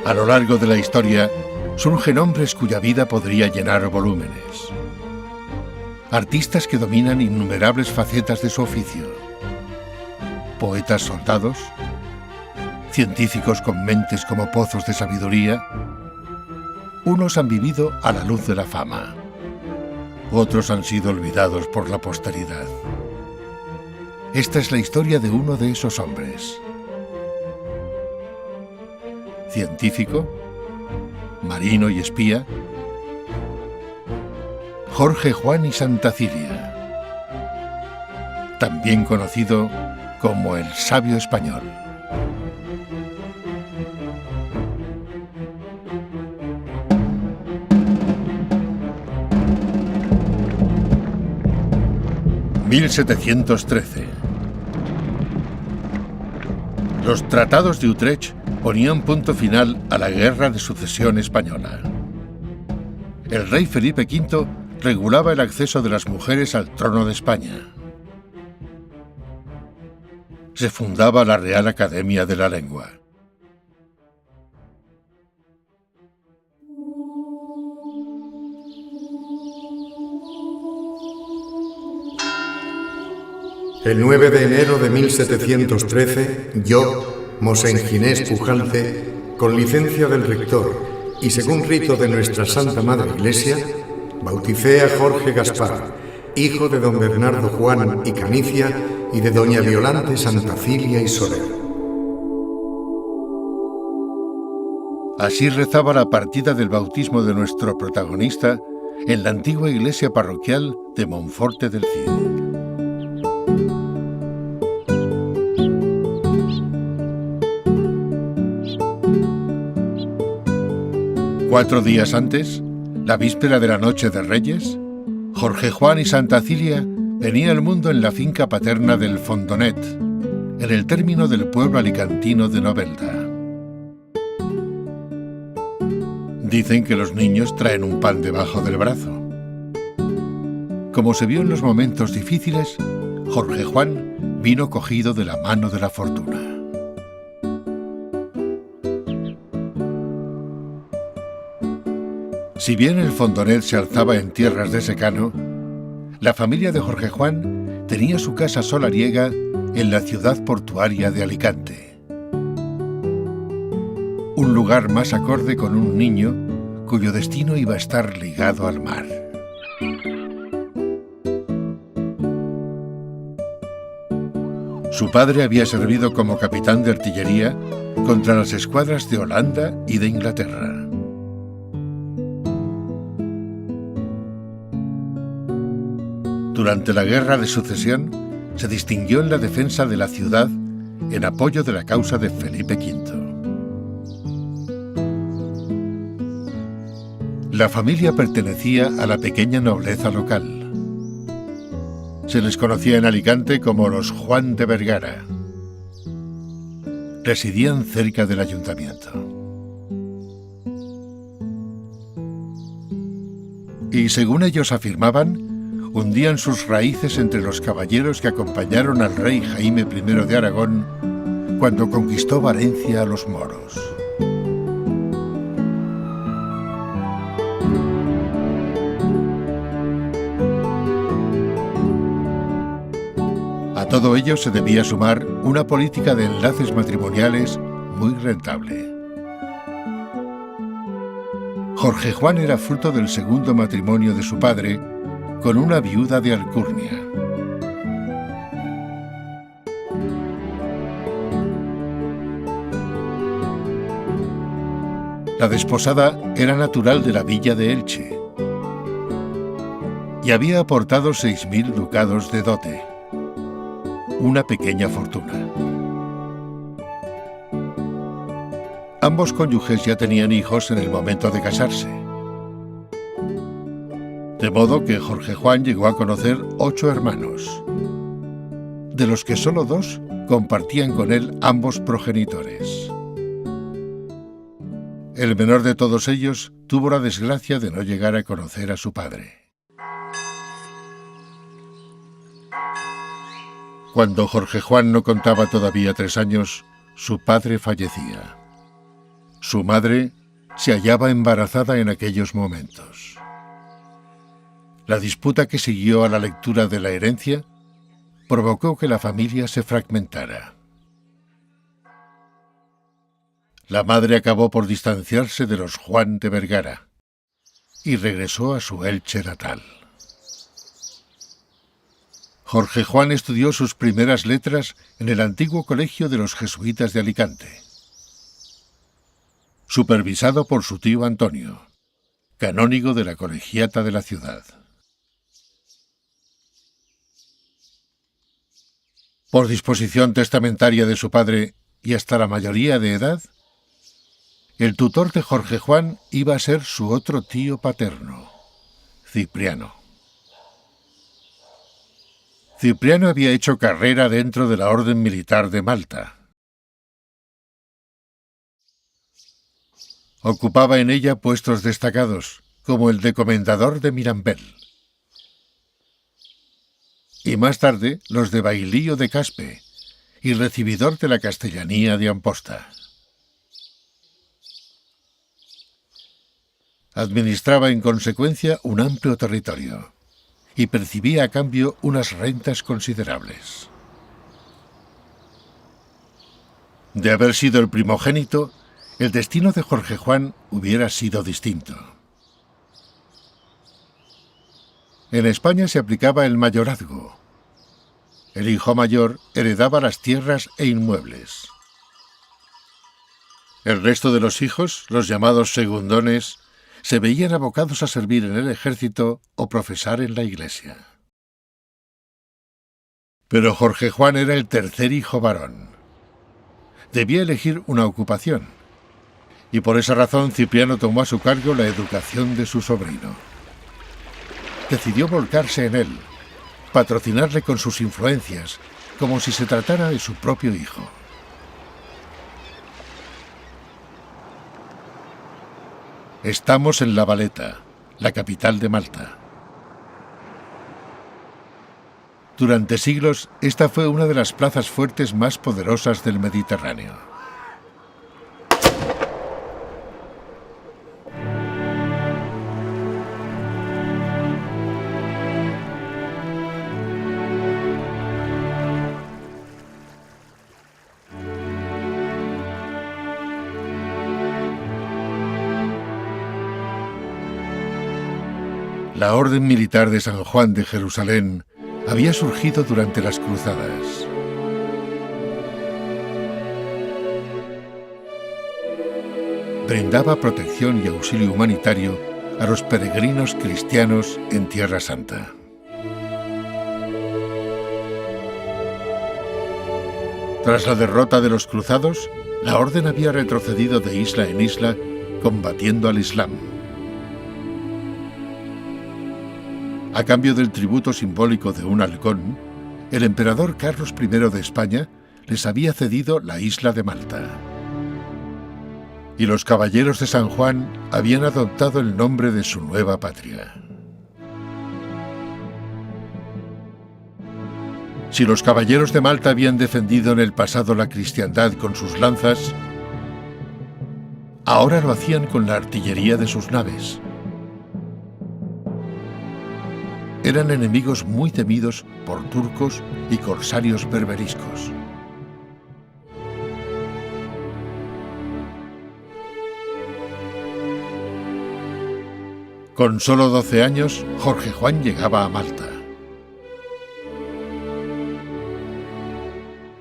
A lo largo de la historia, surgen hombres cuya vida podría llenar volúmenes. Artistas que dominan innumerables facetas de su oficio. Poetas soldados, científicos con mentes como pozos de sabiduría. Unos han vivido a la luz de la fama. Otros han sido olvidados por la posteridad. Esta es la historia de uno de esos hombres. Científico, marino y espía, Jorge Juan y Santa Cilia, también conocido como el Sabio Español. (1713) Los tratados de Utrecht ponían punto final a la Guerra de Sucesión Española. El rey Felipe V regulaba el acceso de las mujeres al trono de España. Se fundaba la Real Academia de la Lengua. El 9 de enero de 1713, yo, Mosén Ginés Pujalte, con licencia del rector y según rito de nuestra Santa Madre Iglesia, bauticé a Jorge Gaspar, hijo de don Bernardo Juan y Canicia y de doña Violante Santa Cilia y Soler. Así rezaba la partida del bautismo de nuestro protagonista en la antigua iglesia parroquial de Monforte del Cid. Cuatro días antes, la víspera de la Noche de Reyes, Jorge Juan y Santa Cilia venía al mundo en la finca paterna del Fondonet, en el término del pueblo alicantino de Novelda. Dicen que los niños traen un pan debajo del brazo. Como se vio en los momentos difíciles, Jorge Juan vino cogido de la mano de la fortuna. Si bien el Fondonet se alzaba en tierras de secano, la familia de Jorge Juan tenía su casa solariega en la ciudad portuaria de Alicante. Un lugar más acorde con un niño cuyo destino iba a estar ligado al mar. Su padre había servido como capitán de artillería contra las escuadras de Holanda y de Inglaterra. Durante la Guerra de Sucesión, se distinguió en la defensa de la ciudad en apoyo de la causa de Felipe V. La familia pertenecía a la pequeña nobleza local. Se les conocía en Alicante como los Juan de Vergara. Residían cerca del ayuntamiento. Y según ellos afirmaban, hundían sus raíces entre los caballeros que acompañaron al rey Jaime I de Aragón cuando conquistó Valencia a los moros. A todo ello se debía sumar una política de enlaces matrimoniales muy rentable. Jorge Juan era fruto del segundo matrimonio de su padre con una viuda de alcurnia. La desposada era natural de la villa de Elche y había aportado 6.000 ducados de dote, una pequeña fortuna. Ambos cónyuges ya tenían hijos en el momento de casarse. De modo que Jorge Juan llegó a conocer 8 hermanos, de los que solo 2 compartían con él ambos progenitores. El menor de todos ellos tuvo la desgracia de no llegar a conocer a su padre. Cuando Jorge Juan no contaba todavía 3 años, su padre fallecía. Su madre se hallaba embarazada en aquellos momentos. La disputa que siguió a la lectura de la herencia provocó que la familia se fragmentara. La madre acabó por distanciarse de los Juan de Vergara y regresó a su Elche natal. Jorge Juan estudió sus primeras letras en el antiguo colegio de los jesuitas de Alicante, supervisado por su tío Antonio, canónigo de la colegiata de la ciudad. Por disposición testamentaria de su padre y hasta la mayoría de edad, el tutor de Jorge Juan iba a ser su otro tío paterno, Cipriano. Cipriano había hecho carrera dentro de la Orden Militar de Malta. Ocupaba en ella puestos destacados, como el de comendador de Mirambel. Y más tarde los de bailío de Caspe y recibidor de la castellanía de Amposta. Administraba en consecuencia un amplio territorio y percibía a cambio unas rentas considerables. De haber sido el primogénito, el destino de Jorge Juan hubiera sido distinto. En España se aplicaba el mayorazgo. El hijo mayor heredaba las tierras e inmuebles. El resto de los hijos, los llamados segundones, se veían abocados a servir en el ejército o profesar en la iglesia. Pero Jorge Juan era el tercer hijo varón. Debía elegir una ocupación, y por esa razón Cipriano tomó a su cargo la educación de su sobrino. Decidió volcarse en él, patrocinarle con sus influencias, como si se tratara de su propio hijo. Estamos en La Valeta, la capital de Malta. Durante siglos, esta fue una de las plazas fuertes más poderosas del Mediterráneo. La Orden Militar de San Juan de Jerusalén había surgido durante las cruzadas. Brindaba protección y auxilio humanitario a los peregrinos cristianos en Tierra Santa. Tras la derrota de los cruzados, la orden había retrocedido de isla en isla, combatiendo al Islam. A cambio del tributo simbólico de un halcón, el emperador Carlos I de España les había cedido la isla de Malta. Y los caballeros de San Juan habían adoptado el nombre de su nueva patria. Si los caballeros de Malta habían defendido en el pasado la cristiandad con sus lanzas, ahora lo hacían con la artillería de sus naves. Eran enemigos muy temidos por turcos y corsarios berberiscos. Con solo 12 años, Jorge Juan llegaba a Malta.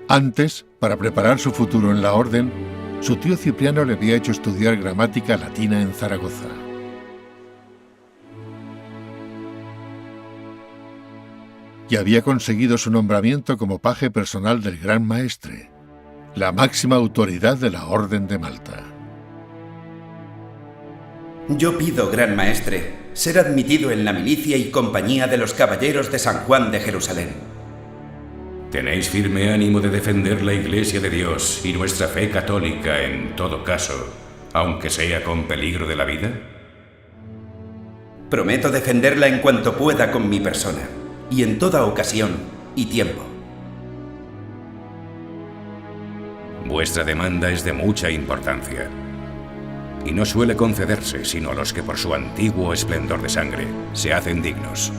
Antes, para preparar su futuro en la orden, su tío Cipriano le había hecho estudiar gramática latina en Zaragoza. Y había conseguido su nombramiento como paje personal del Gran Maestre, la máxima autoridad de la Orden de Malta. Yo pido, Gran Maestre, ser admitido en la milicia y compañía de los caballeros de San Juan de Jerusalén. ¿Tenéis firme ánimo de defender la Iglesia de Dios y nuestra fe católica en todo caso, aunque sea con peligro de la vida? Prometo defenderla en cuanto pueda con mi persona, y en toda ocasión y tiempo. Vuestra demanda es de mucha importancia. y no suele concederse sino a los que por su antiguo esplendor de sangre se hacen dignos.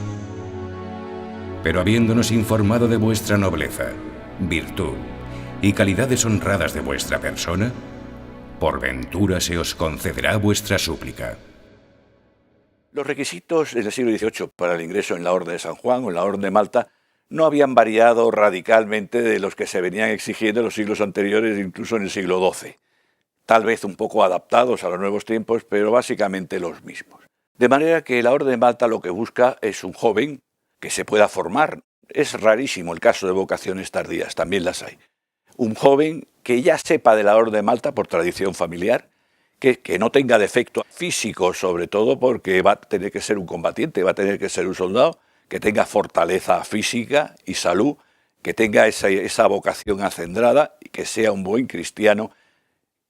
Pero habiéndonos informado de vuestra nobleza, virtud y calidades honradas de vuestra persona, por ventura se os concederá vuestra súplica. Los requisitos en el siglo XVIII para el ingreso en la Orden de San Juan o en la Orden de Malta no habían variado radicalmente de los que se venían exigiendo en los siglos anteriores, incluso en el siglo XII. Tal vez un poco adaptados a los nuevos tiempos, pero básicamente los mismos. De manera que la Orden de Malta lo que busca es un joven que se pueda formar. Es rarísimo el caso de vocaciones tardías, también las hay. Un joven que ya sepa de la Orden de Malta por tradición familiar, que no tenga defecto físico, sobre todo porque va a tener que ser un combatiente, va a tener que ser un soldado, que tenga fortaleza física y salud, que tenga esa vocación acendrada y que sea un buen cristiano,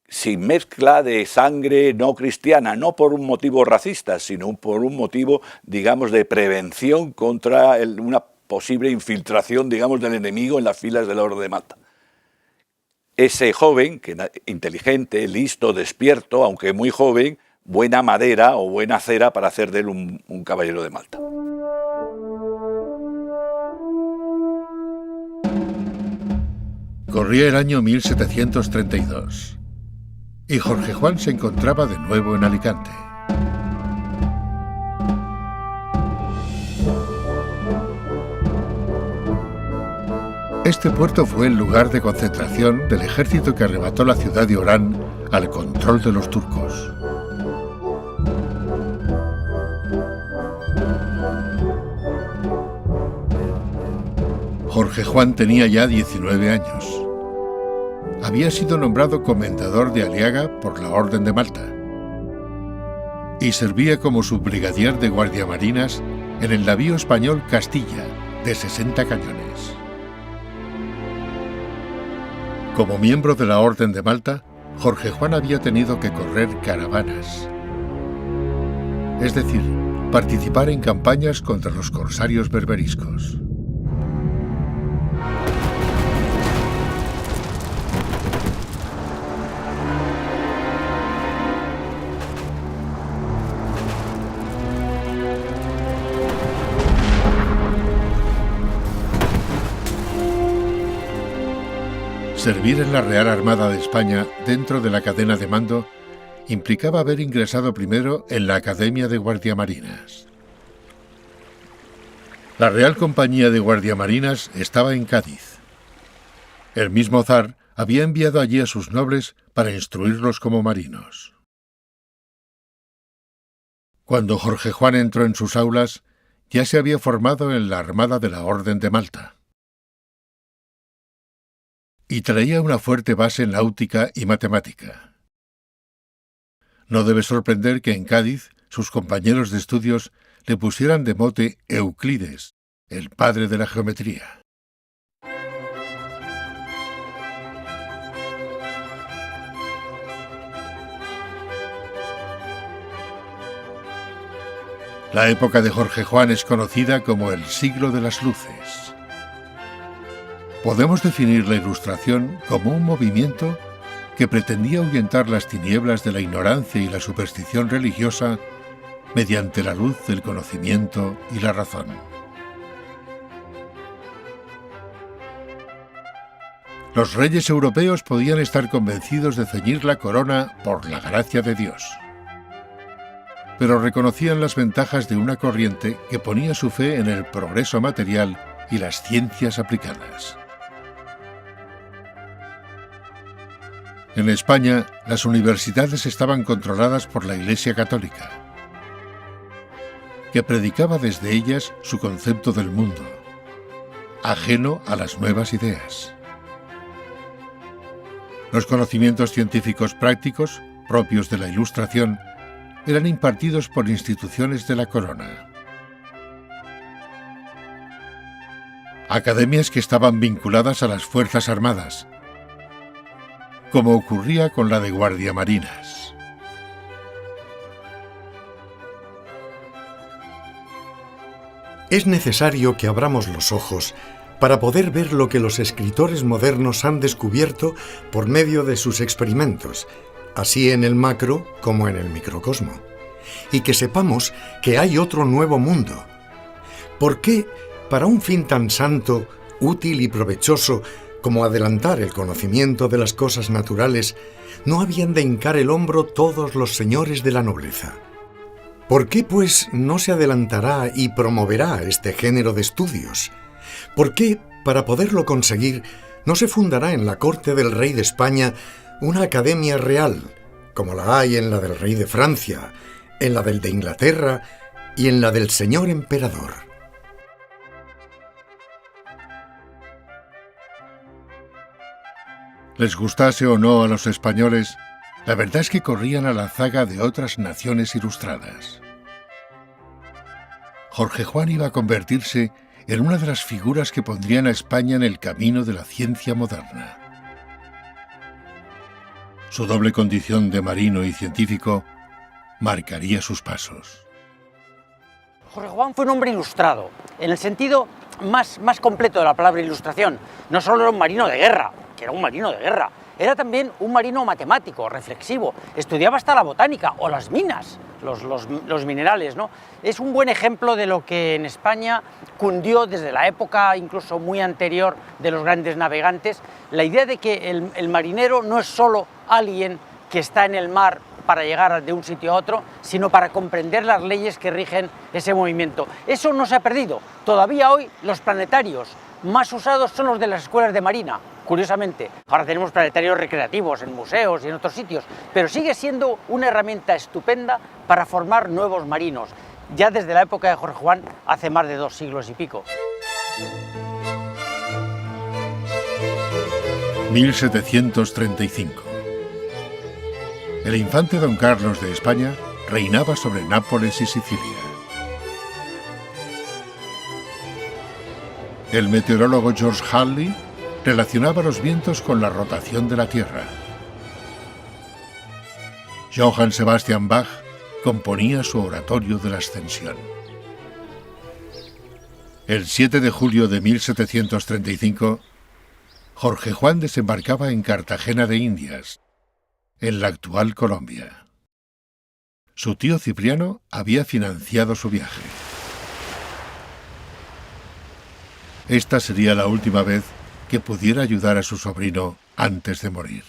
sin mezcla de sangre no cristiana, no por un motivo racista, sino por un motivo, digamos, de prevención contra una posible infiltración, digamos, del enemigo en las filas de la Orden de Malta. Ese joven, inteligente, listo, despierto, aunque muy joven, buena madera o buena cera para hacer de él un caballero de Malta. Corría el año 1732 y Jorge Juan se encontraba de nuevo en Alicante. Este puerto fue el lugar de concentración del ejército que arrebató la ciudad de Orán al control de los turcos. Jorge Juan tenía ya 19 años. Había sido nombrado comendador de Aliaga por la Orden de Malta y servía como subbrigadier de guardiamarinas en el navío español Castilla, de 60 cañones. Como miembro de la Orden de Malta, Jorge Juan había tenido que correr caravanas, es decir, participar en campañas contra los corsarios berberiscos. Servir en la Real Armada de España dentro de la cadena de mando implicaba haber ingresado primero en la Academia de Guardiamarinas. La Real Compañía de Guardiamarinas estaba en Cádiz. El mismo zar había enviado allí a sus nobles para instruirlos como marinos. Cuando Jorge Juan entró en sus aulas, ya se había formado en la Armada de la Orden de Malta y traía una fuerte base náutica y matemática. No debe sorprender que en Cádiz sus compañeros de estudios le pusieran de mote Euclides, el padre de la geometría. La época de Jorge Juan es conocida como el siglo de las luces. Podemos definir la Ilustración como un movimiento que pretendía ahuyentar las tinieblas de la ignorancia y la superstición religiosa mediante la luz del conocimiento y la razón. Los reyes europeos podían estar convencidos de ceñir la corona por la gracia de Dios, pero reconocían las ventajas de una corriente que ponía su fe en el progreso material y las ciencias aplicadas. En España, las universidades estaban controladas por la Iglesia Católica, que predicaba desde ellas su concepto del mundo, ajeno a las nuevas ideas. Los conocimientos científicos prácticos, propios de la Ilustración, eran impartidos por instituciones de la corona. Academias que estaban vinculadas a las Fuerzas Armadas, como ocurría con la de Guardiamarinas. Es necesario que abramos los ojos para poder ver lo que los escritores modernos han descubierto por medio de sus experimentos, así en el macro como en el microcosmo, y que sepamos que hay otro nuevo mundo. ¿Por qué, para un fin tan santo, útil y provechoso como adelantar el conocimiento de las cosas naturales, no habían de hincar el hombro todos los señores de la nobleza? ¿Por qué, pues, no se adelantará y promoverá este género de estudios? ¿Por qué, para poderlo conseguir, no se fundará en la corte del rey de España una academia real, como la hay en la del rey de Francia, en la del de Inglaterra y en la del señor emperador? Les gustase o no a los españoles, la verdad es que corrían a la zaga de otras naciones ilustradas. Jorge Juan iba a convertirse en una de las figuras que pondrían a España en el camino de la ciencia moderna. Su doble condición de marino y científico marcaría sus pasos. Jorge Juan fue un hombre ilustrado, en el sentido más completo de la palabra ilustración. No solo era un marino de guerra, que era un marino de guerra, era también un marino matemático, reflexivo, estudiaba hasta la botánica o las minas, los minerales, ¿no? Es un buen ejemplo de lo que en España cundió desde la época incluso muy anterior de los grandes navegantes, la idea de que el marinero no es solo alguien que está en el mar para llegar de un sitio a otro, sino para comprender las leyes que rigen ese movimiento. Eso no se ha perdido. Todavía hoy los planetarios más usados son los de las escuelas de marina, curiosamente. Ahora tenemos planetarios recreativos en museos y en otros sitios, pero sigue siendo una herramienta estupenda para formar nuevos marinos, ya desde la época de Jorge Juan, hace más de 2 siglos y pico. 1735. El infante don Carlos de España reinaba sobre Nápoles y Sicilia. El meteorólogo George Halley relacionaba los vientos con la rotación de la Tierra. Johann Sebastian Bach componía su oratorio de la Ascensión. El 7 de julio de 1735, Jorge Juan desembarcaba en Cartagena de Indias, en la actual Colombia. Su tío Cipriano había financiado su viaje. Esta sería la última vez que pudiera ayudar a su sobrino antes de morir.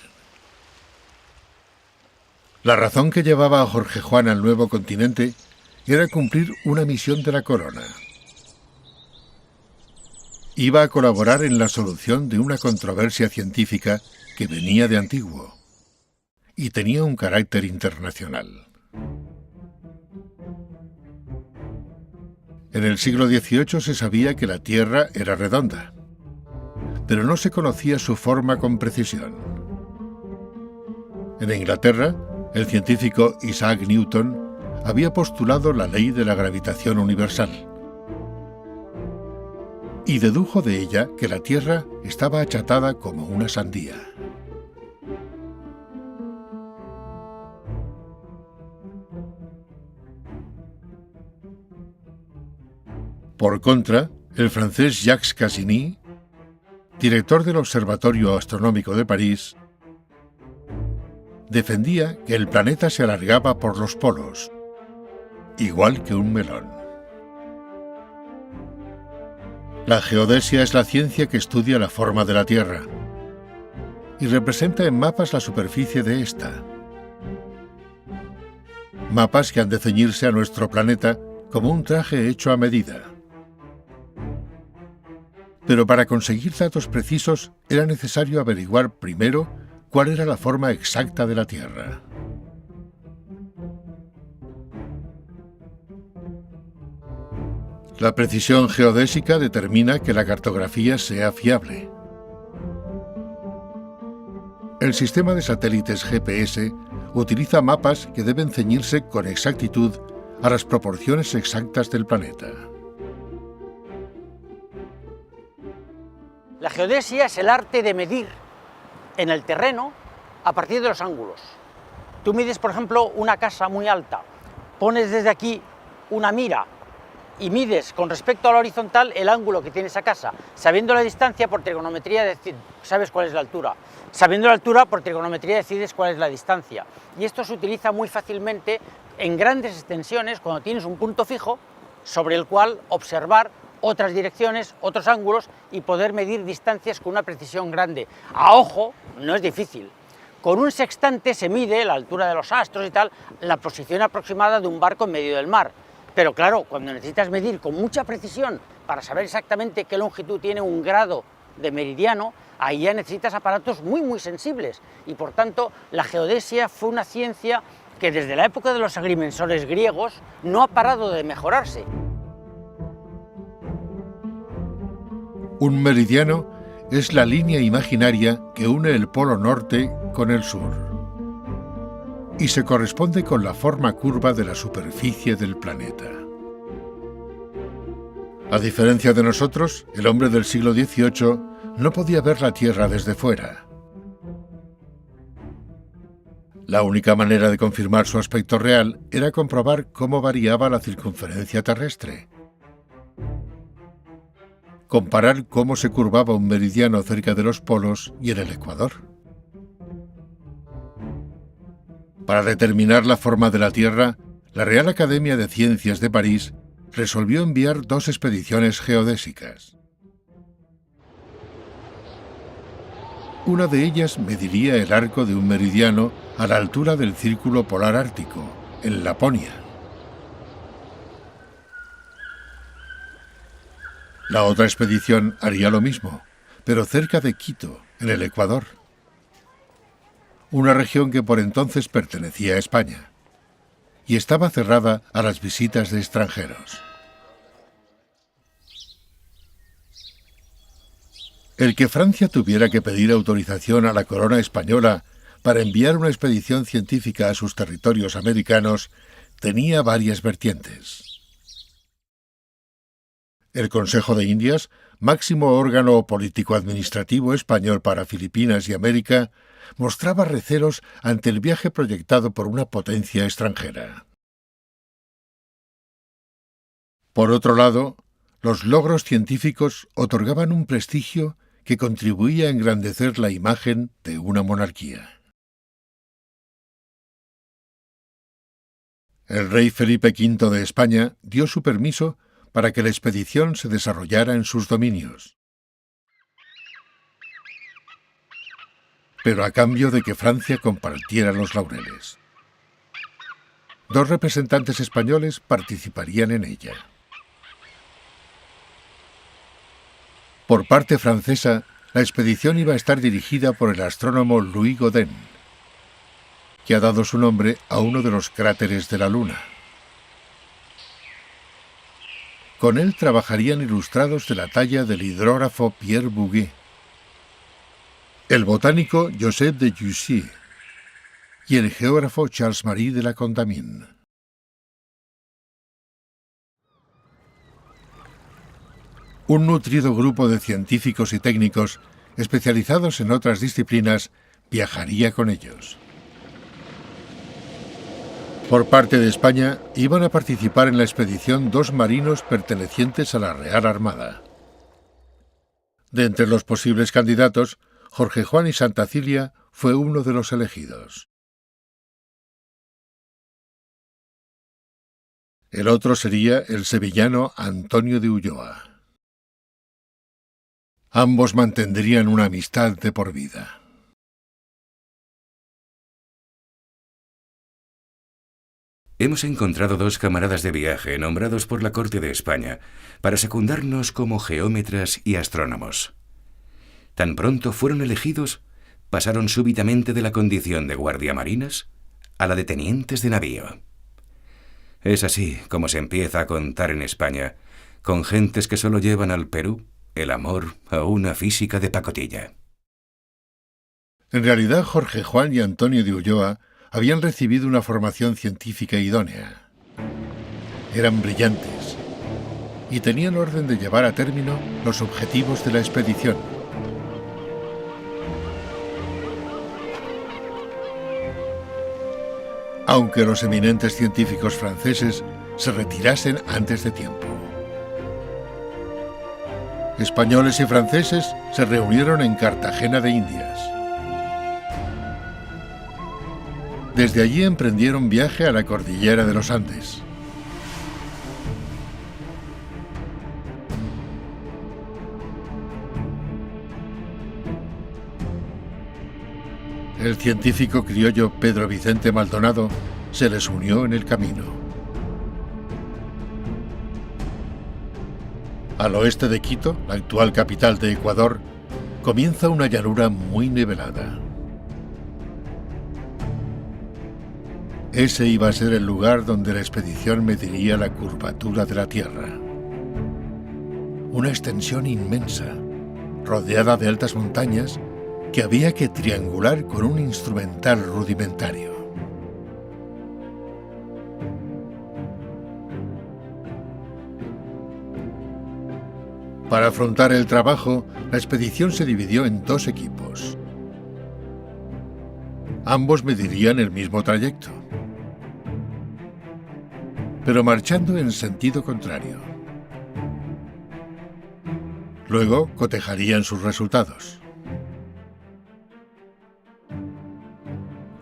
La razón que llevaba a Jorge Juan al nuevo continente era cumplir una misión de la corona. Iba a colaborar en la solución de una controversia científica que venía de antiguo y tenía un carácter internacional. En el siglo XVIII se sabía que la Tierra era redonda, pero no se conocía su forma con precisión. En Inglaterra, el científico Isaac Newton había postulado la ley de la gravitación universal y dedujo de ella que la Tierra estaba achatada como una sandía. Por contra, el francés Jacques Cassini, director del Observatorio Astronómico de París, defendía que el planeta se alargaba por los polos, igual que un melón. La geodesia es la ciencia que estudia la forma de la Tierra y representa en mapas la superficie de ésta. Mapas que han de ceñirse a nuestro planeta como un traje hecho a medida. Pero para conseguir datos precisos era necesario averiguar primero cuál era la forma exacta de la Tierra. La precisión geodésica determina que la cartografía sea fiable. El sistema de satélites GPS utiliza mapas que deben ceñirse con exactitud a las proporciones exactas del planeta. La geodesia es el arte de medir en el terreno a partir de los ángulos. Tú mides, por ejemplo, una casa muy alta, pones desde aquí una mira y mides con respecto a la horizontal el ángulo que tiene esa casa. Sabiendo la distancia, por trigonometría sabes cuál es la altura. Sabiendo la altura, por trigonometría decides cuál es la distancia. Y esto se utiliza muy fácilmente en grandes extensiones cuando tienes un punto fijo sobre el cual observar otras direcciones, otros ángulos y poder medir distancias con una precisión grande. A ojo, no es difícil. Con un sextante se mide la altura de los astros y tal, la posición aproximada de un barco en medio del mar. Pero claro, cuando necesitas medir con mucha precisión para saber exactamente qué longitud tiene un grado de meridiano, ahí ya necesitas aparatos muy sensibles. Y por tanto, la geodesia fue una ciencia que desde la época de los agrimensores griegos no ha parado de mejorarse. Un meridiano es la línea imaginaria que une el polo norte con el sur y se corresponde con la forma curva de la superficie del planeta. A diferencia de nosotros, el hombre del siglo XVIII no podía ver la Tierra desde fuera. La única manera de confirmar su aspecto real era comprobar cómo variaba la circunferencia terrestre. Comparar cómo se curvaba un meridiano cerca de los polos y en el ecuador. Para determinar la forma de la Tierra, la Real Academia de Ciencias de París resolvió enviar 2 expediciones geodésicas. Una de ellas mediría el arco de un meridiano a la altura del Círculo Polar Ártico, en Laponia. La otra expedición haría lo mismo, pero cerca de Quito, en el Ecuador, una región que por entonces pertenecía a España y estaba cerrada a las visitas de extranjeros. El que Francia tuviera que pedir autorización a la corona española para enviar una expedición científica a sus territorios americanos tenía varias vertientes. El Consejo de Indias, máximo órgano político-administrativo español para Filipinas y América, mostraba recelos ante el viaje proyectado por una potencia extranjera. Por otro lado, los logros científicos otorgaban un prestigio que contribuía a engrandecer la imagen de una monarquía. El rey Felipe V de España dio su permiso para que la expedición se desarrollara en sus dominios, pero a cambio de que Francia compartiera los laureles. 2 representantes españoles participarían en ella. Por parte francesa, la expedición iba a estar dirigida por el astrónomo Louis Gaudin, que ha dado su nombre a uno de los cráteres de la Luna. Con él trabajarían ilustrados de la talla del hidrógrafo Pierre Bouguer, el botánico Joseph de Jussieu y el geógrafo Charles-Marie de la Condamine. Un nutrido grupo de científicos y técnicos especializados en otras disciplinas viajaría con ellos. Por parte de España, iban a participar en la expedición 2 marinos pertenecientes a la Real Armada. De entre los posibles candidatos, Jorge Juan y Santa Cilia fue uno de los elegidos. El otro sería el sevillano Antonio de Ulloa. Ambos mantendrían una amistad de por vida. Hemos encontrado 2 camaradas de viaje nombrados por la corte de España para secundarnos como geómetras y astrónomos. Tan pronto fueron elegidos, pasaron súbitamente de la condición de guardiamarinas a la de tenientes de navío. Es así como se empieza a contar en España, con gentes que solo llevan al Perú el amor a una física de pacotilla. En realidad, Jorge Juan y Antonio de Ulloa habían recibido una formación científica idónea. Eran brillantes y tenían orden de llevar a término los objetivos de la expedición. Aunque los eminentes científicos franceses se retirasen antes de tiempo. Españoles y franceses se reunieron en Cartagena de Indias. Desde allí emprendieron viaje a la cordillera de los Andes. El científico criollo Pedro Vicente Maldonado se les unió en el camino. Al oeste de Quito, la actual capital de Ecuador, comienza una llanura muy nivelada. Ese iba a ser el lugar donde la expedición mediría la curvatura de la Tierra. Una extensión inmensa, rodeada de altas montañas, que había que triangular con un instrumental rudimentario. Para afrontar el trabajo, la expedición se dividió en dos equipos. Ambos medirían el mismo trayecto, pero marchando en sentido contrario. Luego cotejarían sus resultados.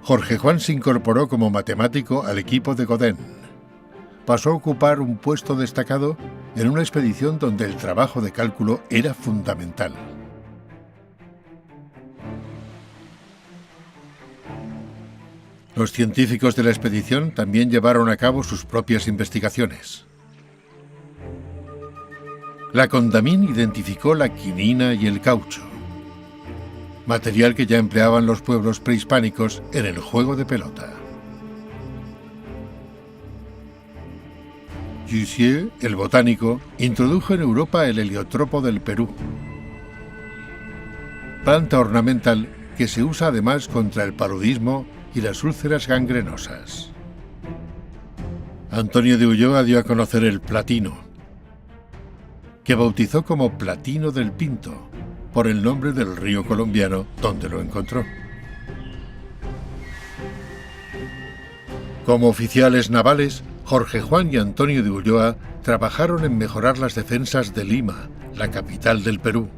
Jorge Juan se incorporó como matemático al equipo de Godin. Pasó a ocupar un puesto destacado en una expedición donde el trabajo de cálculo era fundamental. Los científicos de la expedición también llevaron a cabo sus propias investigaciones. La Condamine identificó la quinina y el caucho, material que ya empleaban los pueblos prehispánicos en el juego de pelota. Jussieu, el botánico, introdujo en Europa el heliotropo del Perú, planta ornamental que se usa además contra el paludismo y las úlceras gangrenosas. Antonio de Ulloa dio a conocer el platino, que bautizó como Platino del Pinto, por el nombre del río colombiano donde lo encontró. Como oficiales navales, Jorge Juan y Antonio de Ulloa trabajaron en mejorar las defensas de Lima, la capital del Perú,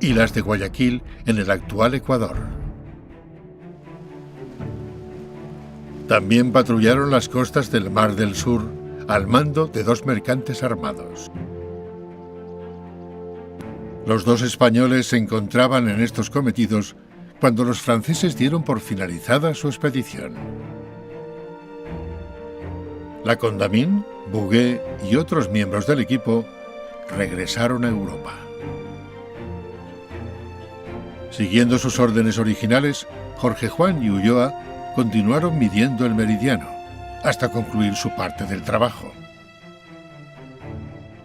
y las de Guayaquil en el actual Ecuador. También patrullaron las costas del Mar del Sur al mando de dos mercantes armados. Los dos españoles se encontraban en estos cometidos cuando los franceses dieron por finalizada su expedición. La Condamine, Bouguer y otros miembros del equipo regresaron a Europa. Siguiendo sus órdenes originales, Jorge Juan y Ulloa continuaron midiendo el meridiano hasta concluir su parte del trabajo.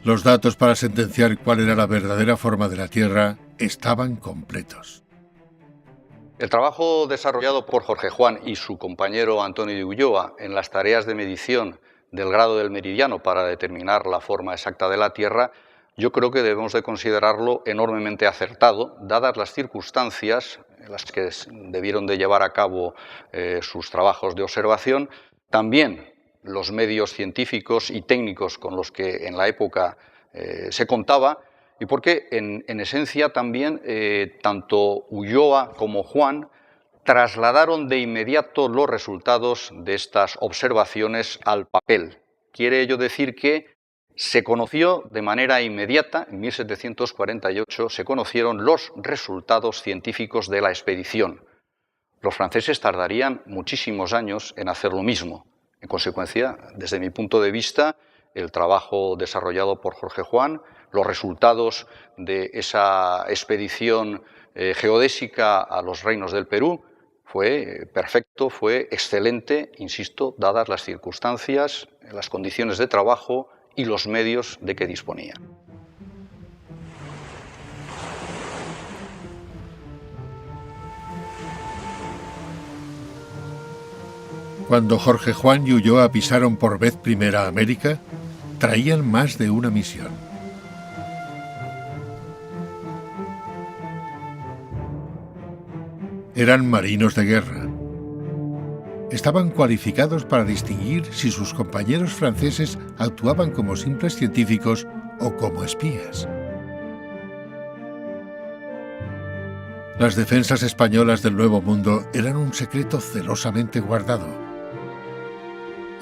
Los datos para sentenciar cuál era la verdadera forma de la Tierra estaban completos. El trabajo desarrollado por Jorge Juan y su compañero Antonio de Ulloa en las tareas de medición del grado del meridiano para determinar la forma exacta de la Tierra, yo creo que debemos de considerarlo enormemente acertado, dadas las circunstancias en las que debieron de llevar a cabo sus trabajos de observación, también los medios científicos y técnicos con los que en la época se contaba, y porque en esencia también tanto Ulloa como Juan trasladaron de inmediato los resultados de estas observaciones al papel. Quiere ello decir que se conoció de manera inmediata, en 1748, se conocieron los resultados científicos de la expedición. Los franceses tardarían muchísimos años en hacer lo mismo. En consecuencia, desde mi punto de vista, el trabajo desarrollado por Jorge Juan, los resultados de esa expedición geodésica a los reinos del Perú, fue perfecto, fue excelente, insisto, dadas las circunstancias, las condiciones de trabajo y los medios de que disponía. Cuando Jorge Juan y Ulloa pisaron por vez primera América, traían más de una misión. Eran marinos de guerra. Estaban cualificados para distinguir si sus compañeros franceses actuaban como simples científicos o como espías. Las defensas españolas del Nuevo Mundo eran un secreto celosamente guardado,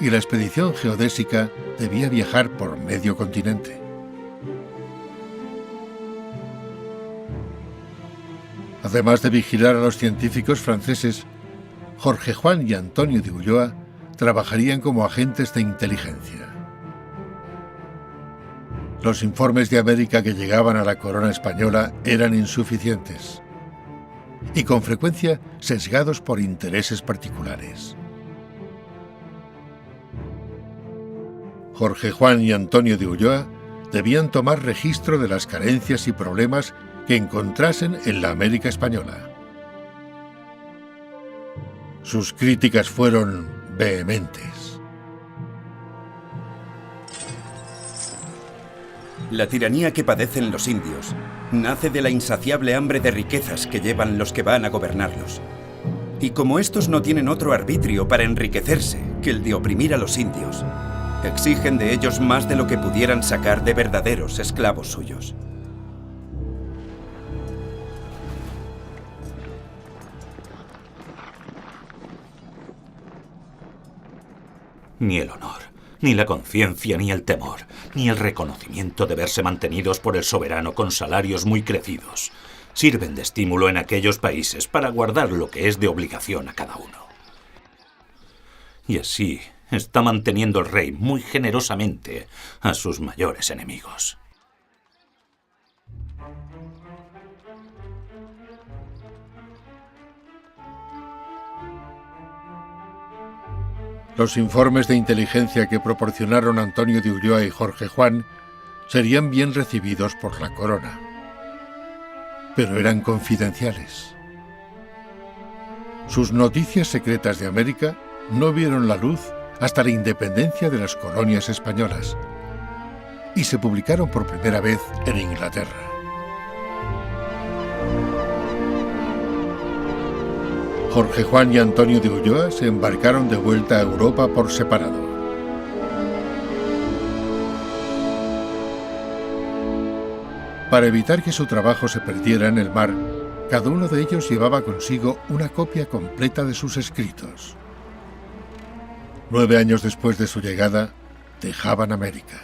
y la expedición geodésica debía viajar por medio continente. Además de vigilar a los científicos franceses, Jorge Juan y Antonio de Ulloa trabajarían como agentes de inteligencia. Los informes de América que llegaban a la corona española eran insuficientes y con frecuencia sesgados por intereses particulares. Jorge Juan y Antonio de Ulloa debían tomar registro de las carencias y problemas que encontrasen en la América española. Sus críticas fueron vehementes. La tiranía que padecen los indios nace de la insaciable hambre de riquezas que llevan los que van a gobernarlos. Y como estos no tienen otro arbitrio para enriquecerse que el de oprimir a los indios, exigen de ellos más de lo que pudieran sacar de verdaderos esclavos suyos. Ni el honor, ni la conciencia, ni el temor, ni el reconocimiento de verse mantenidos por el soberano con salarios muy crecidos sirven de estímulo en aquellos países para guardar lo que es de obligación a cada uno. Y así está manteniendo el rey muy generosamente a sus mayores enemigos. Los informes de inteligencia que proporcionaron Antonio de Ulloa y Jorge Juan serían bien recibidos por la corona, pero eran confidenciales. Sus noticias secretas de América no vieron la luz hasta la independencia de las colonias españolas y se publicaron por primera vez en Inglaterra. Jorge Juan y Antonio de Ulloa se embarcaron de vuelta a Europa por separado. Para evitar que su trabajo se perdiera en el mar, cada uno de ellos llevaba consigo una copia completa de sus escritos. 9 años después de su llegada, dejaban América.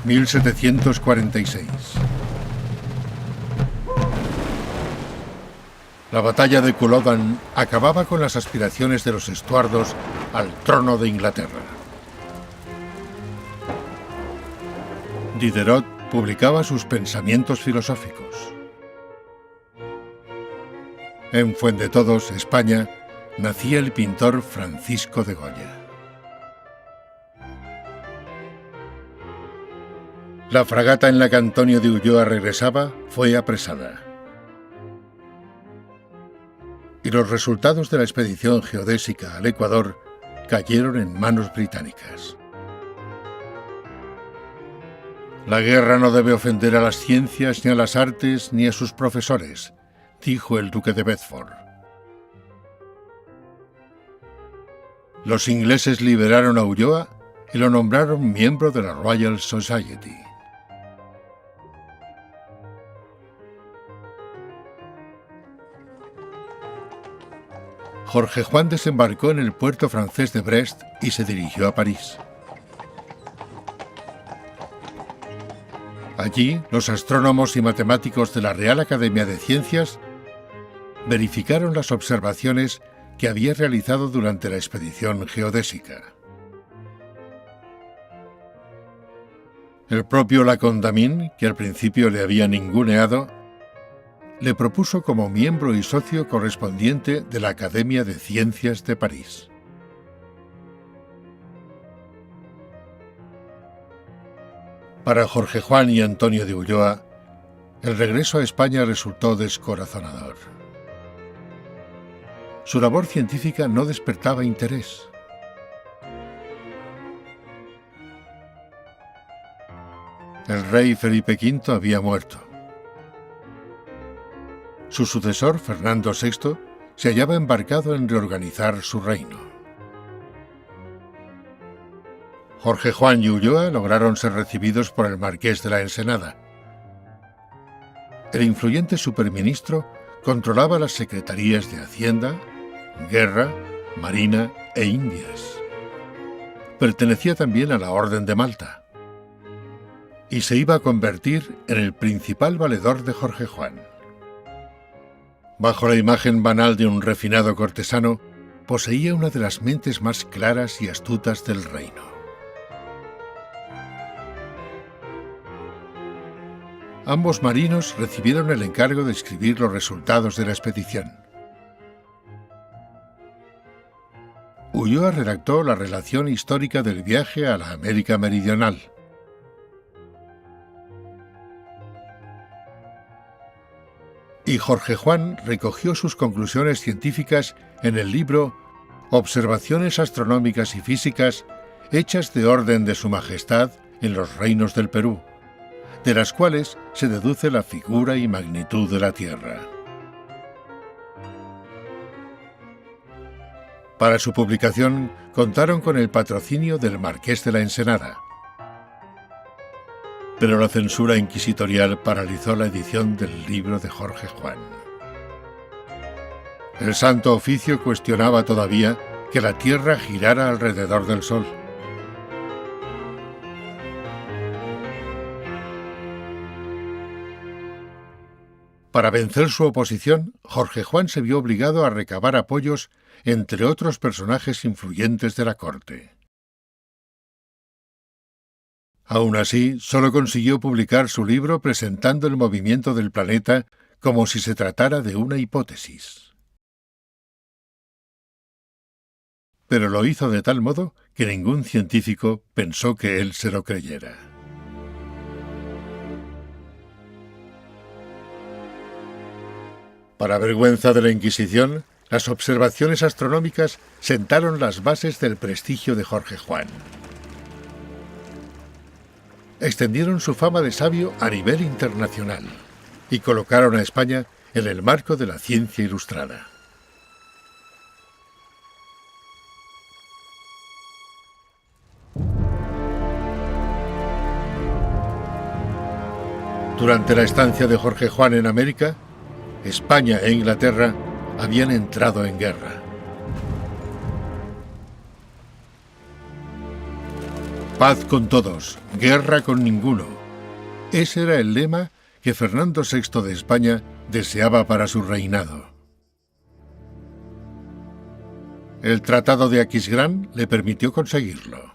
...1746... La batalla de Culloden acababa con las aspiraciones de los estuardos al trono de Inglaterra. Diderot publicaba sus pensamientos filosóficos. En Fuendetodos, España, nacía el pintor Francisco de Goya. La fragata en la que Antonio de Ulloa regresaba fue apresada. Y los resultados de la expedición geodésica al Ecuador cayeron en manos británicas. La guerra no debe ofender a las ciencias, ni a las artes, ni a sus profesores, dijo el duque de Bedford. Los ingleses liberaron a Ulloa y lo nombraron miembro de la Royal Society. Jorge Juan desembarcó en el puerto francés de Brest y se dirigió a París. Allí, los astrónomos y matemáticos de la Real Academia de Ciencias verificaron las observaciones que había realizado durante la expedición geodésica. El propio Lacondamine, que al principio le había ninguneado, le propuso como miembro y socio correspondiente de la Academia de Ciencias de París. Para Jorge Juan y Antonio de Ulloa, el regreso a España resultó descorazonador. Su labor científica no despertaba interés. El rey Felipe V había muerto. Su sucesor, Fernando VI, se hallaba embarcado en reorganizar su reino. Jorge Juan y Ulloa lograron ser recibidos por el marqués de la Ensenada. El influyente superministro controlaba las secretarías de Hacienda, Guerra, Marina e Indias. Pertenecía también a la Orden de Malta y se iba a convertir en el principal valedor de Jorge Juan. Bajo la imagen banal de un refinado cortesano, poseía una de las mentes más claras y astutas del reino. Ambos marinos recibieron el encargo de escribir los resultados de la expedición. Ulloa redactó la relación histórica del viaje a la América Meridional. Y Jorge Juan recogió sus conclusiones científicas en el libro Observaciones astronómicas y físicas hechas de orden de Su Majestad en los reinos del Perú, de las cuales se deduce la figura y magnitud de la Tierra. Para su publicación contaron con el patrocinio del Marqués de la Ensenada. Pero la censura inquisitorial paralizó la edición del libro de Jorge Juan. El Santo Oficio cuestionaba todavía que la Tierra girara alrededor del Sol. Para vencer su oposición, Jorge Juan se vio obligado a recabar apoyos entre otros personajes influyentes de la corte. Aún así, solo consiguió publicar su libro presentando el movimiento del planeta como si se tratara de una hipótesis. Pero lo hizo de tal modo que ningún científico pensó que él se lo creyera. Para vergüenza de la Inquisición, las observaciones astronómicas sentaron las bases del prestigio de Jorge Juan. Extendieron su fama de sabio a nivel internacional y colocaron a España en el marco de la ciencia ilustrada. Durante la estancia de Jorge Juan en América, España e Inglaterra habían entrado en guerra. Paz con todos, guerra con ninguno. Ese era el lema que Fernando VI de España deseaba para su reinado. El Tratado de Aquisgrán le permitió conseguirlo.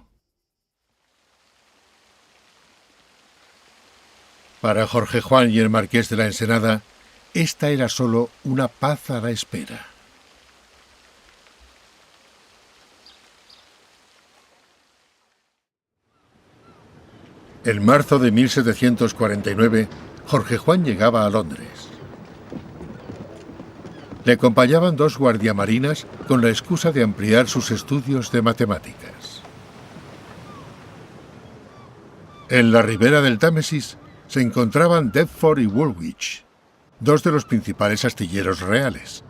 Para Jorge Juan y el Marqués de la Ensenada, esta era solo una paz a la espera. En marzo de 1749, Jorge Juan llegaba a Londres. Le acompañaban 2 guardiamarinas con la excusa de ampliar sus estudios de matemáticas. En la ribera del Támesis se encontraban Deptford y Woolwich, 2 de los principales astilleros reales.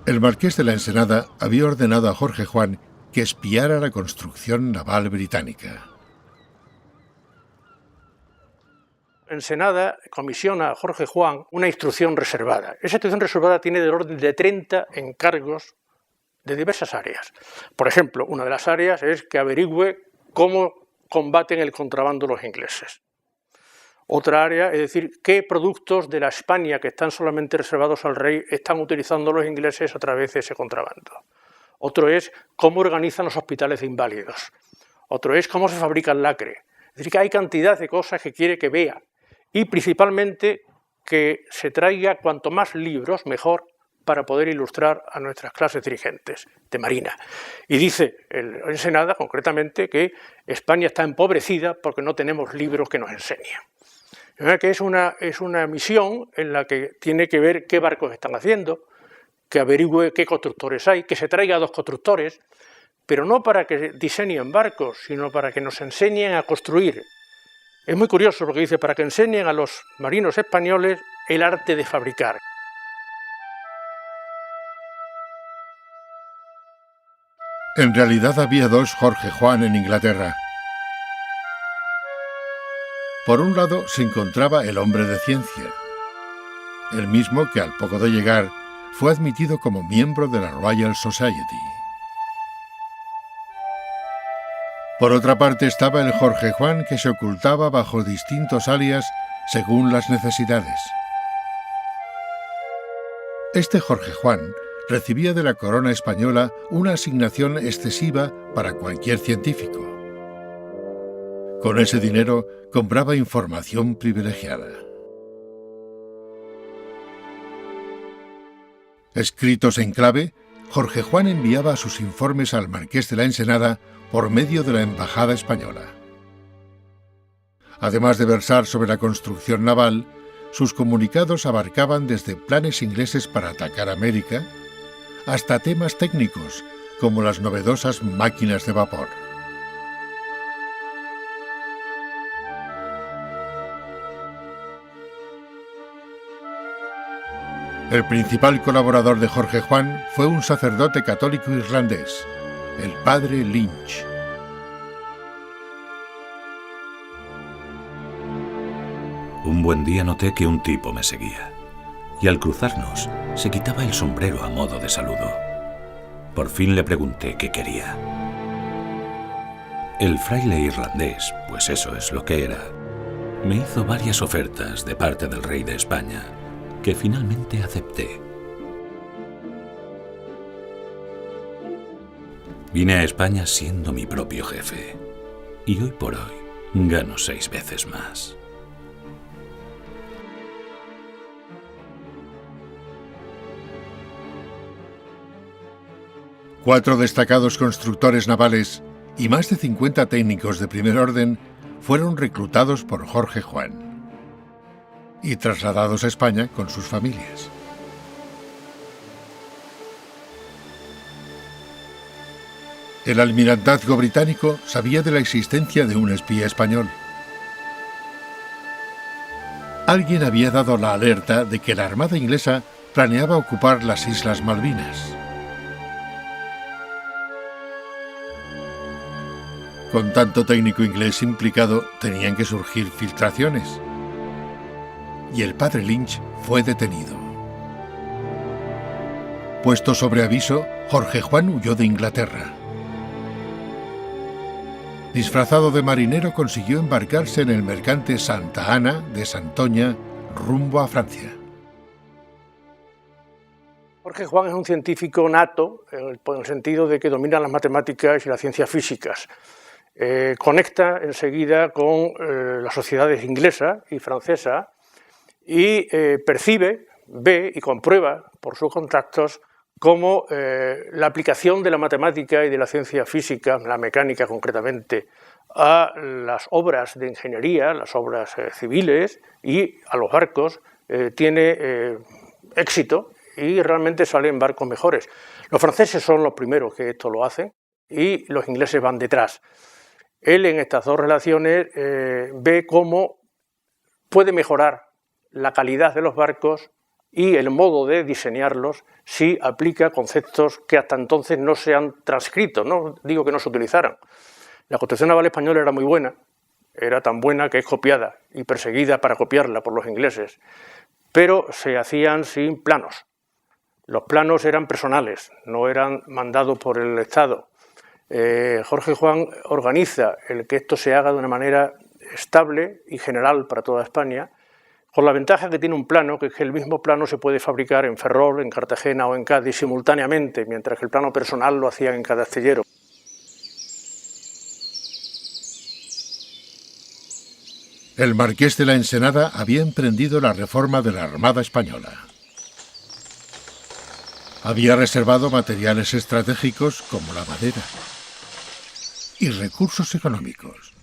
El Marqués de la Ensenada había ordenado a Jorge Juan que espiara la construcción naval británica. Ensenada comisiona a Jorge Juan una instrucción reservada. Esa instrucción reservada tiene del orden de 30 encargos de diversas áreas. Por ejemplo, una de las áreas es que averigüe cómo combaten el contrabando los ingleses. Otra área es decir, qué productos de la España que están solamente reservados al rey están utilizando los ingleses a través de ese contrabando. Otro es cómo organizan los hospitales de inválidos. Otro es cómo se fabrica el lacre. Es decir, que hay cantidad de cosas que quiere que vea. Y principalmente que se traiga cuanto más libros, mejor, para poder ilustrar a nuestras clases dirigentes de Marina. Y dice el Ensenada, concretamente, que España está empobrecida porque no tenemos libros que nos enseñen. De manera que es una misión en la que tiene que ver qué barcos están haciendo, que averigüe qué constructores hay, que se traiga 2 constructores, pero no para que diseñen barcos, sino para que nos enseñen a construir. Es muy curioso porque dice, para que enseñen a los marinos españoles el arte de fabricar. En realidad había dos Jorge Juan en Inglaterra. Por un lado se encontraba el hombre de ciencia, el mismo que al poco de llegar fue admitido como miembro de la Royal Society. Por otra parte estaba el Jorge Juan que se ocultaba bajo distintos alias según las necesidades. Este Jorge Juan recibía de la corona española una asignación excesiva para cualquier científico. Con ese dinero compraba información privilegiada. Escritos en clave, Jorge Juan enviaba sus informes al Marqués de la Ensenada por medio de la Embajada Española. Además de versar sobre la construcción naval, sus comunicados abarcaban desde planes ingleses para atacar América hasta temas técnicos como las novedosas máquinas de vapor. El principal colaborador de Jorge Juan fue un sacerdote católico irlandés, el padre Lynch. Un buen día noté que un tipo me seguía, y al cruzarnos se quitaba el sombrero a modo de saludo. Por fin le pregunté qué quería. El fraile irlandés, pues eso es lo que era, me hizo varias ofertas de parte del rey de España, que finalmente acepté. Vine a España siendo mi propio jefe, y hoy por hoy gano 6 veces más. Cuatro destacados constructores navales y más de 50 técnicos de primer orden fueron reclutados por Jorge Juan y trasladados a España con sus familias. El almirantazgo británico sabía de la existencia de un espía español. Alguien había dado la alerta de que la Armada inglesa planeaba ocupar las Islas Malvinas. Con tanto técnico inglés implicado, tenían que surgir filtraciones. Y el padre Lynch fue detenido. Puesto sobre aviso, Jorge Juan huyó de Inglaterra. Disfrazado de marinero, consiguió embarcarse en el mercante Santa Ana de Santoña, rumbo a Francia. Jorge Juan es un científico nato, en el sentido de que domina las matemáticas y las ciencias físicas. Conecta enseguida con las sociedades inglesa y francesa y percibe, ve y comprueba por sus contactos cómo la aplicación de la matemática y de la ciencia física, la mecánica concretamente, a las obras de ingeniería, las obras civiles y a los barcos, tiene éxito y realmente salen barcos mejores. Los franceses son los primeros que esto lo hacen y los ingleses van detrás. Él en estas dos relaciones ve cómo puede mejorar la calidad de los barcos y el modo de diseñarlos si aplica conceptos que hasta entonces no se han transcrito, no digo que no se utilizaran. La construcción naval española era muy buena, era tan buena que es copiada y perseguida para copiarla por los ingleses, pero se hacían sin planos. Los planos eran personales, no eran mandados por el Estado. Jorge Juan organiza el que esto se haga de una manera estable y general para toda España, con la ventaja que tiene un plano, que es que el mismo plano se puede fabricar en Ferrol, en Cartagena o en Cádiz simultáneamente, mientras que el plano personal lo hacían en cada astillero. El Marqués de la Ensenada había emprendido la reforma de la Armada Española. Había reservado materiales estratégicos como la madera y recursos económicos.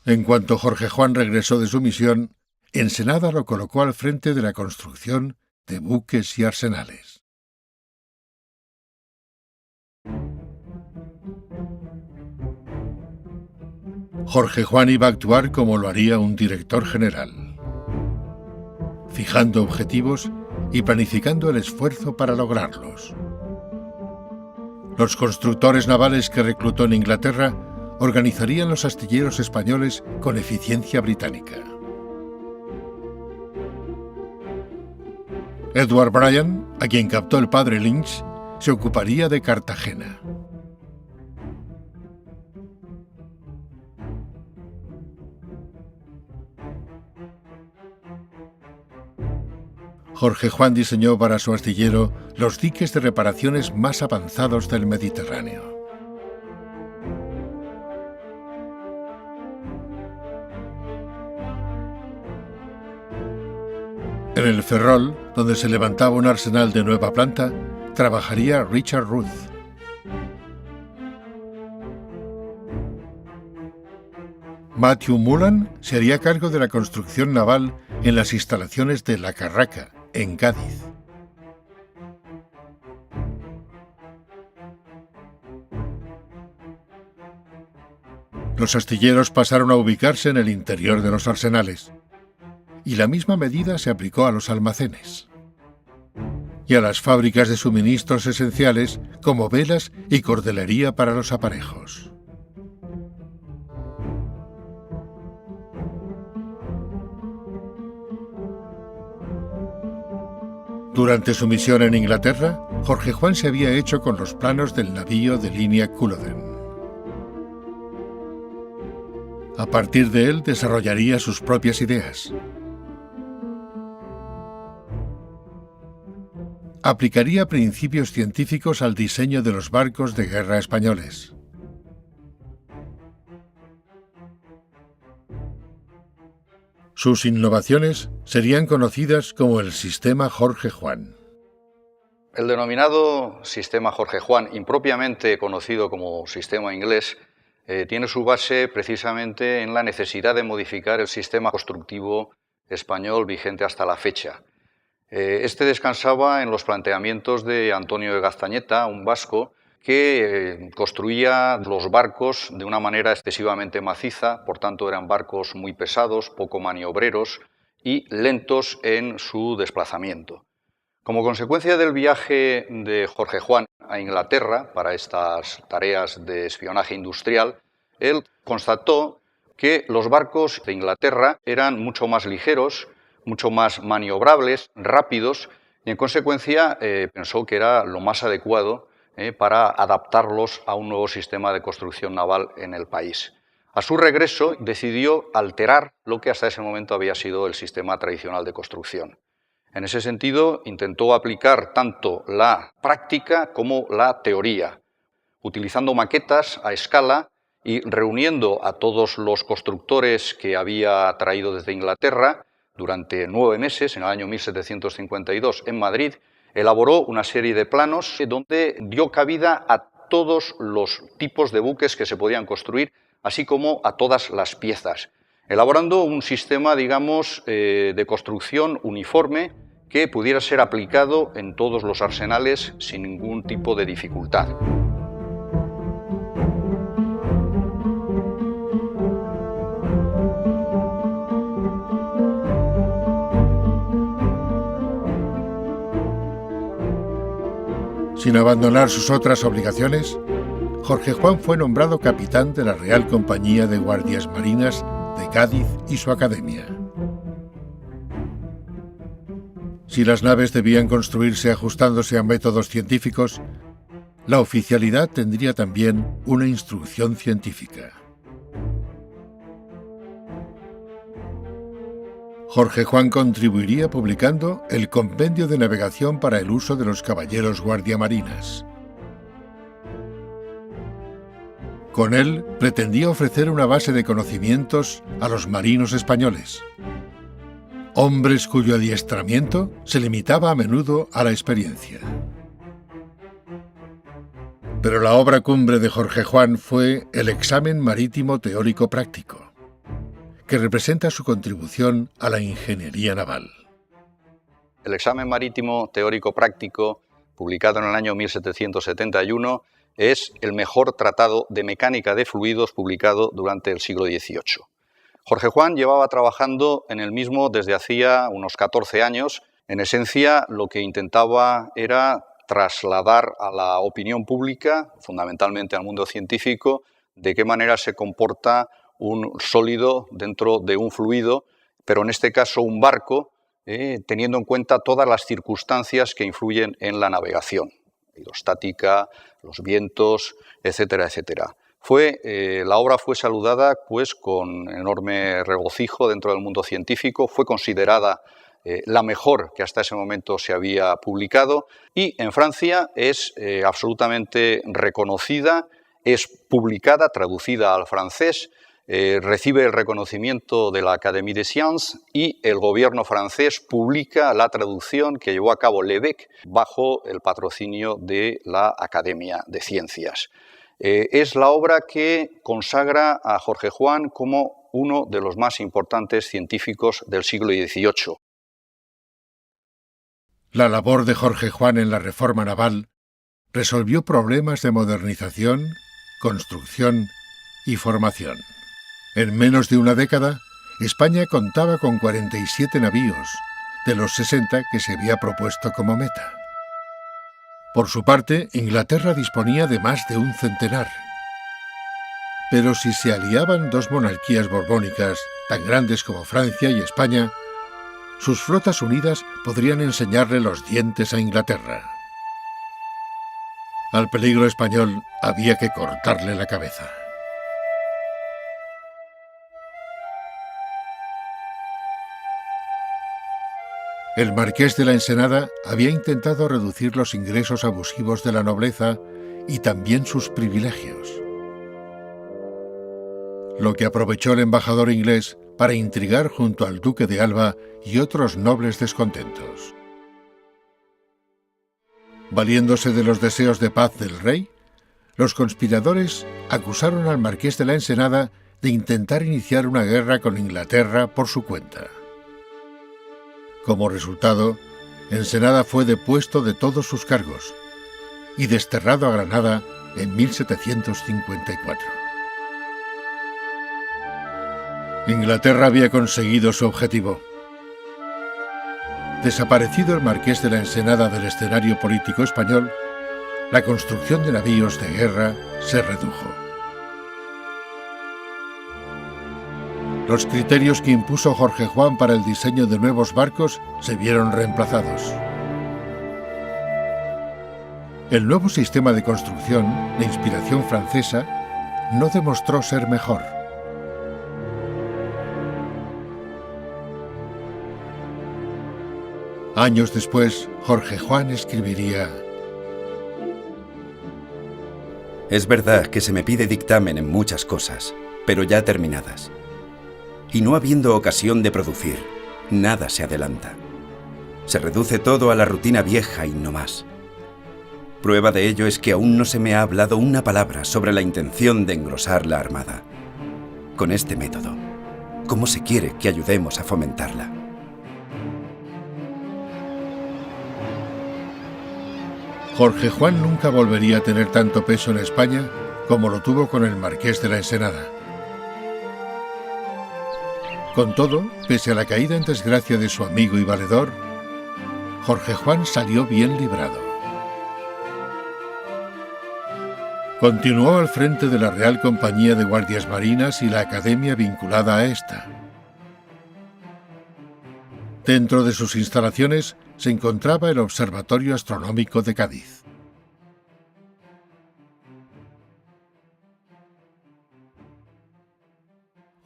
En cuanto Jorge Juan regresó de su misión, Ensenada lo colocó al frente de la construcción de buques y arsenales. Jorge Juan iba a actuar como lo haría un director general, fijando objetivos y planificando el esfuerzo para lograrlos. Los constructores navales que reclutó en Inglaterra organizarían los astilleros españoles con eficiencia británica. Edward Bryan, a quien captó el padre Lynch, se ocuparía de Cartagena. Jorge Juan diseñó para su astillero los diques de reparaciones más avanzados del Mediterráneo. En el Ferrol, donde se levantaba un arsenal de nueva planta, trabajaría Richard Ruth. Matthew Mullan se haría cargo de la construcción naval en las instalaciones de La Carraca, en Cádiz. Los astilleros pasaron a ubicarse en el interior de los arsenales, y la misma medida se aplicó a los almacenes y a las fábricas de suministros esenciales como velas y cordelería para los aparejos. Durante su misión en Inglaterra, Jorge Juan se había hecho con los planos del navío de línea Culloden. A partir de él desarrollaría sus propias ideas. Aplicaría principios científicos al diseño de los barcos de guerra españoles. Sus innovaciones serían conocidas como el Sistema Jorge Juan. El denominado Sistema Jorge Juan, impropiamente conocido como sistema inglés, tiene su base precisamente en la necesidad de modificar el sistema constructivo español vigente hasta la fecha. Este descansaba en los planteamientos de Antonio de Gaztañeta, un vasco que construía los barcos de una manera excesivamente maciza, por tanto eran barcos muy pesados, poco maniobreros y lentos en su desplazamiento. Como consecuencia del viaje de Jorge Juan a Inglaterra para estas tareas de espionaje industrial, él constató que los barcos de Inglaterra eran mucho más ligeros, mucho más maniobrables, rápidos, y en consecuencia pensó que era lo más adecuado para adaptarlos a un nuevo sistema de construcción naval en el país. A su regreso decidió alterar lo que hasta ese momento había sido el sistema tradicional de construcción. En ese sentido, intentó aplicar tanto la práctica como la teoría, utilizando maquetas a escala y reuniendo a todos los constructores que había traído desde Inglaterra. Durante 9 meses, en el año 1752, en Madrid, elaboró una serie de planos donde dio cabida a todos los tipos de buques que se podían construir, así como a todas las piezas, elaborando un sistema, digamos, de construcción uniforme que pudiera ser aplicado en todos los arsenales sin ningún tipo de dificultad. Sin abandonar sus otras obligaciones, Jorge Juan fue nombrado capitán de la Real Compañía de Guardias Marinas de Cádiz y su academia. Si las naves debían construirse ajustándose a métodos científicos, la oficialidad tendría también una instrucción científica. Jorge Juan contribuiría publicando el Compendio de Navegación para el uso de los caballeros guardiamarinas. Con él pretendía ofrecer una base de conocimientos a los marinos españoles, hombres cuyo adiestramiento se limitaba a menudo a la experiencia. Pero la obra cumbre de Jorge Juan fue el Examen Marítimo Teórico Práctico, que representa su contribución a la ingeniería naval. El Examen Marítimo Teórico Práctico, publicado en el año 1771, es el mejor tratado de mecánica de fluidos publicado durante el siglo XVIII. Jorge Juan llevaba trabajando en el mismo desde hacía unos 14 años. En esencia, lo que intentaba era trasladar a la opinión pública, fundamentalmente al mundo científico, de qué manera se comporta un sólido dentro de un fluido, pero en este caso un barco, teniendo en cuenta todas las circunstancias que influyen en la navegación, hidrostática, los vientos, etcétera, etcétera. La obra fue saludada pues, con enorme regocijo dentro del mundo científico, fue considerada la mejor que hasta ese momento se había publicado y en Francia es absolutamente reconocida, es publicada, traducida al francés, recibe el reconocimiento de la Académie des Sciences y el gobierno francés publica la traducción que llevó a cabo Lévesque bajo el patrocinio de la Academia de Ciencias. Es la obra que consagra a Jorge Juan como uno de los más importantes científicos del siglo XVIII. La labor de Jorge Juan en la reforma naval resolvió problemas de modernización, construcción y formación. En menos de una década, España contaba con 47 navíos, de los 60 que se había propuesto como meta. Por su parte, Inglaterra disponía de más de un centenar. Pero si se aliaban dos monarquías borbónicas, tan grandes como Francia y España, sus flotas unidas podrían enseñarle los dientes a Inglaterra. Al peligro español había que cortarle la cabeza. El marqués de la Ensenada había intentado reducir los ingresos abusivos de la nobleza y también sus privilegios, lo que aprovechó el embajador inglés para intrigar junto al duque de Alba y otros nobles descontentos. Valiéndose de los deseos de paz del rey, los conspiradores acusaron al marqués de la Ensenada de intentar iniciar una guerra con Inglaterra por su cuenta. Como resultado, Ensenada fue depuesto de todos sus cargos y desterrado a Granada en 1754. Inglaterra había conseguido su objetivo. Desaparecido el marqués de la Ensenada del escenario político español, la construcción de navíos de guerra se redujo. Los criterios que impuso Jorge Juan para el diseño de nuevos barcos se vieron reemplazados. El nuevo sistema de construcción, de inspiración francesa, no demostró ser mejor. Años después, Jorge Juan escribiría: Es verdad que se me pide dictamen en muchas cosas, pero ya terminadas. Y no habiendo ocasión de producir, nada se adelanta. Se reduce todo a la rutina vieja y no más. Prueba de ello es que aún no se me ha hablado una palabra sobre la intención de engrosar la armada. Con este método, ¿cómo se quiere que ayudemos a fomentarla? Jorge Juan nunca volvería a tener tanto peso en España como lo tuvo con el marqués de la Ensenada. Con todo, pese a la caída en desgracia de su amigo y valedor, Jorge Juan salió bien librado. Continuó al frente de la Real Compañía de Guardias Marinas y la academia vinculada a esta. Dentro de sus instalaciones se encontraba el Observatorio Astronómico de Cádiz.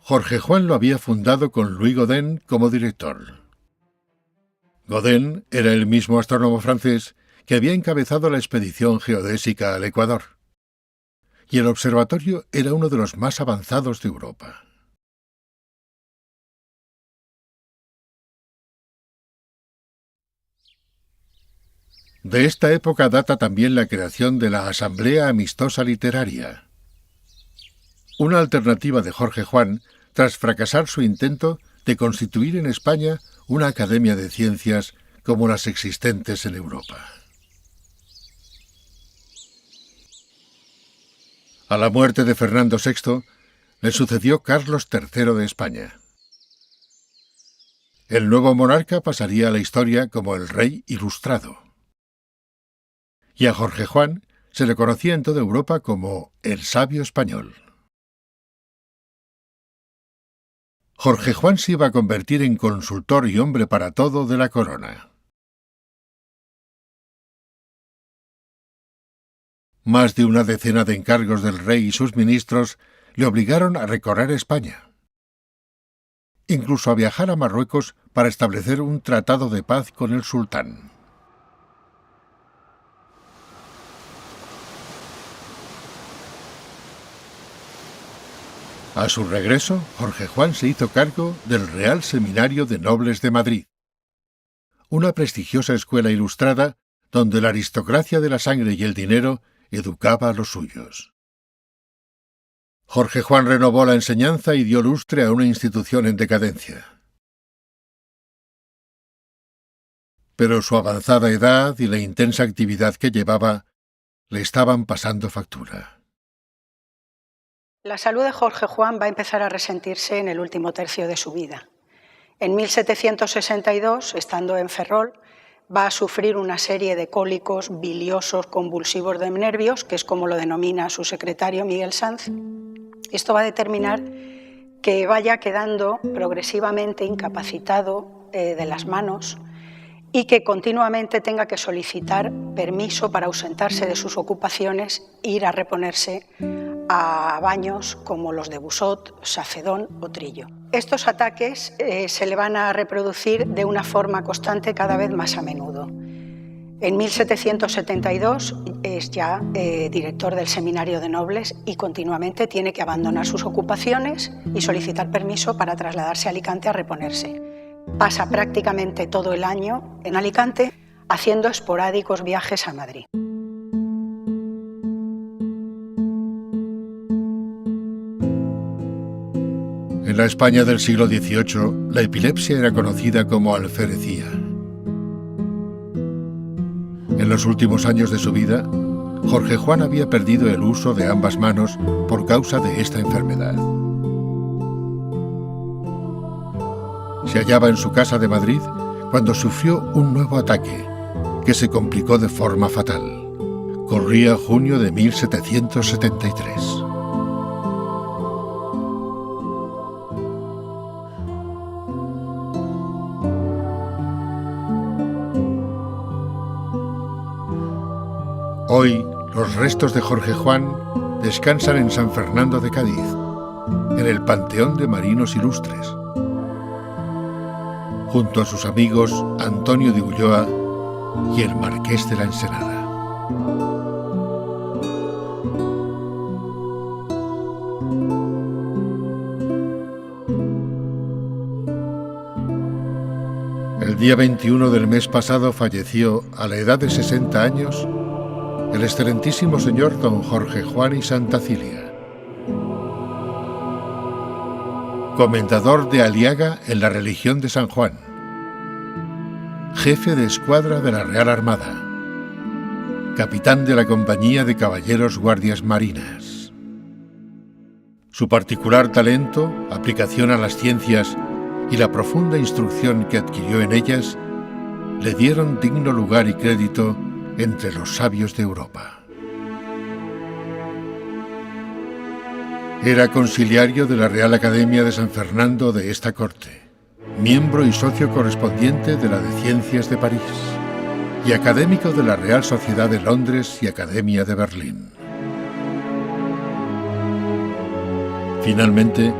Jorge Juan lo había fundado con Louis Gaudin como director. Gaudin era el mismo astrónomo francés que había encabezado la expedición geodésica al Ecuador, y el observatorio era uno de los más avanzados de Europa. De esta época data también la creación de la Asamblea Amistosa Literaria, una alternativa de Jorge Juan tras fracasar su intento de constituir en España una academia de ciencias como las existentes en Europa. A la muerte de Fernando VI, le sucedió Carlos III de España. El nuevo monarca pasaría a la historia como el rey ilustrado. y a Jorge Juan se le conocía en toda Europa como el sabio español. Jorge Juan se iba a convertir en consultor y hombre para todo de la corona. Más de una decena de encargos del rey y sus ministros le obligaron a recorrer España, incluso a viajar a Marruecos para establecer un tratado de paz con el sultán. A su regreso, Jorge Juan se hizo cargo del Real Seminario de Nobles de Madrid, una prestigiosa escuela ilustrada donde la aristocracia de la sangre y el dinero educaba a los suyos. Jorge Juan renovó la enseñanza y dio lustre a una institución en decadencia. Pero su avanzada edad y la intensa actividad que llevaba le estaban pasando factura. La salud de Jorge Juan va a empezar a resentirse en el último tercio de su vida. En 1762, estando en Ferrol, va a sufrir una serie de cólicos biliosos convulsivos de nervios, que es como lo denomina su secretario Miguel Sanz. Esto va a determinar que vaya quedando progresivamente incapacitado de las manos y que continuamente tenga que solicitar permiso para ausentarse de sus ocupaciones e ir a reponerse a baños como los de Busot, Safedón o Trillo. Estos ataques se le van a reproducir de una forma constante cada vez más a menudo. En 1772 es ya director del Seminario de Nobles y continuamente tiene que abandonar sus ocupaciones y solicitar permiso para trasladarse a Alicante a reponerse. Pasa prácticamente todo el año en Alicante haciendo esporádicos viajes a Madrid. En la España del siglo XVIII, la epilepsia era conocida como alferecía. En los últimos años de su vida, Jorge Juan había perdido el uso de ambas manos por causa de esta enfermedad. Se hallaba en su casa de Madrid cuando sufrió un nuevo ataque, que se complicó de forma fatal. Corría junio de 1773. Hoy, los restos de Jorge Juan descansan en San Fernando de Cádiz, en el Panteón de Marinos Ilustres, junto a sus amigos Antonio de Ulloa y el Marqués de la Ensenada. El día 21 del mes pasado falleció, a la edad de 60 años, el excelentísimo señor don Jorge Juan y Santa Cilia, comendador de Aliaga en la religión de San Juan, jefe de escuadra de la Real Armada, capitán de la Compañía de Caballeros Guardias Marinas. Su particular talento, aplicación a las ciencias y la profunda instrucción que adquirió en ellas le dieron digno lugar y crédito entre los sabios de Europa. Era conciliario de la Real Academia de San Fernando de esta corte, miembro y socio correspondiente de la de Ciencias de París y académico de la Real Sociedad de Londres y Academia de Berlín. Finalmente,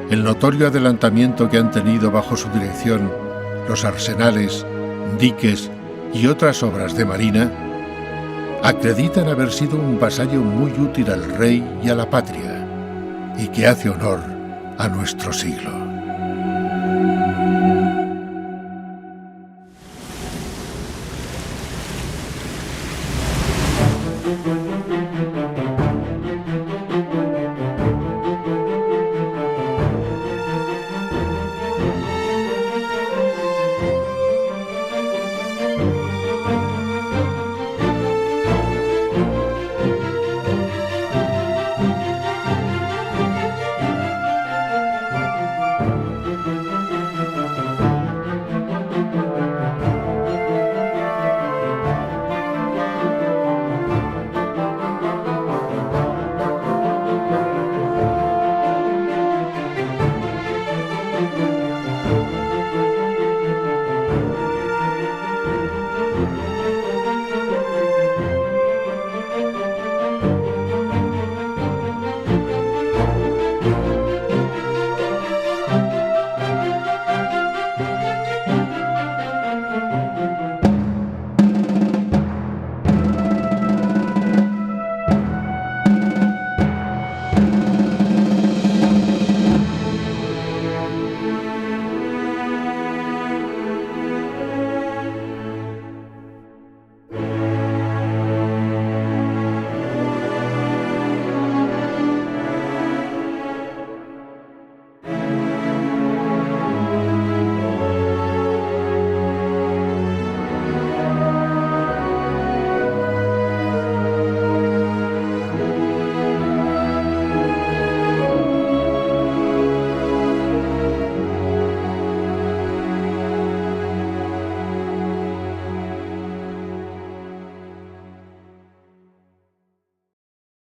el notorio adelantamiento que han tenido bajo su dirección los arsenales, diques y otras obras de marina acreditan haber sido un vasallo muy útil al rey y a la patria, y que hace honor a nuestro siglo.